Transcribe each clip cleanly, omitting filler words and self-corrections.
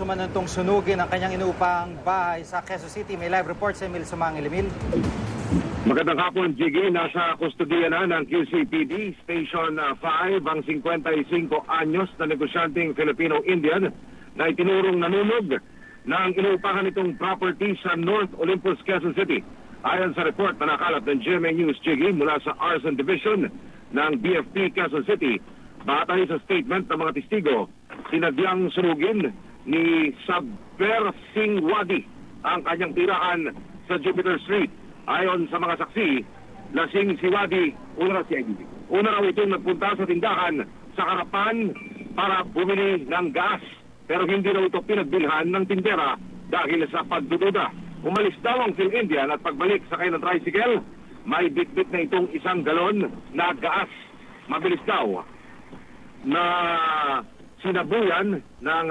Sumanantong sunugin ang kanyang inuupang bahay sa Quezon City. May live report sa Emil Sumangil. Emil. Magandang hapon, Jiggy. Nasa kustodiya na ng QCPD Station 5 ang 55 anyos na negosyanteng Filipino-Indian na itinurong nanunog ng inuupahan itong property sa North Olympus, Quezon City. Ayon sa report na nakalap ng GMA News, Jiggy, mula sa Arson Division ng BFP Quezon City, batay sa statement ng mga testigo, sinadyang sunugin ni Sabir Singh Wadi ang kanyang tirahan sa Jupiter Street. Ayon sa mga saksi, lasing si Wadi, una raw itong nagpunta sa tindahan sa harapan para bumili ng gas, pero hindi raw ito pinagbilhan ng tindera dahil sa pagdududa. Umalis daw ang Phil-Indian at pagbalik sakay ng tricycle, may bitbit na itong 1 galon na gas. Mabilis daw na sinabuyan ng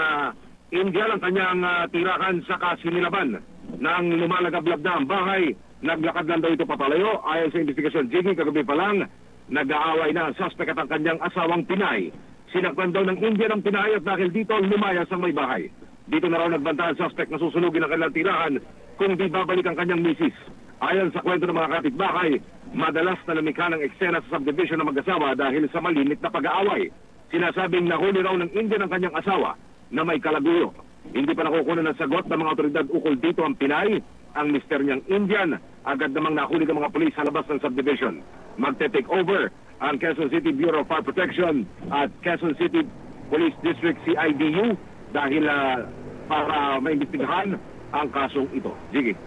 Indian ang kanyang tirahan sa kasinilaban. Nang lumalagablab na ang bahay, naglakad lang daw ito papalayo. Ayon sa investigasyon, Jiggy, kagabi pa lang, nag-aaway na ang suspect at ang kanyang asawang Pinay. Sinaktan daw ng Indian ang Pinay at dahil dito lumayas ang may bahay. Dito na raw nagbanta ang suspect na susunugin ang kanilang tirahan kung di babalik ang kanyang misis. Ayon sa kwento ng mga kapitbahay, madalas na lumikha ng eksena sa subdivision ng mag-asawa dahil sa malimit na pag-aaway. Sinasabing nahuli raw ng Indian ang kanyang asawa na may kalaguyo. Hindi pa nakukuha ng sagot ng mga otoridad ukol dito ang Pinay. Ang mister niyang Indian, agad namang nahuli ng mga pulis sa labas ng subdivision. Magte-take over ang Quezon City Bureau of Fire Protection at Quezon City Police District CIDU dahil para maimbestigahan ang kasong ito. Sige.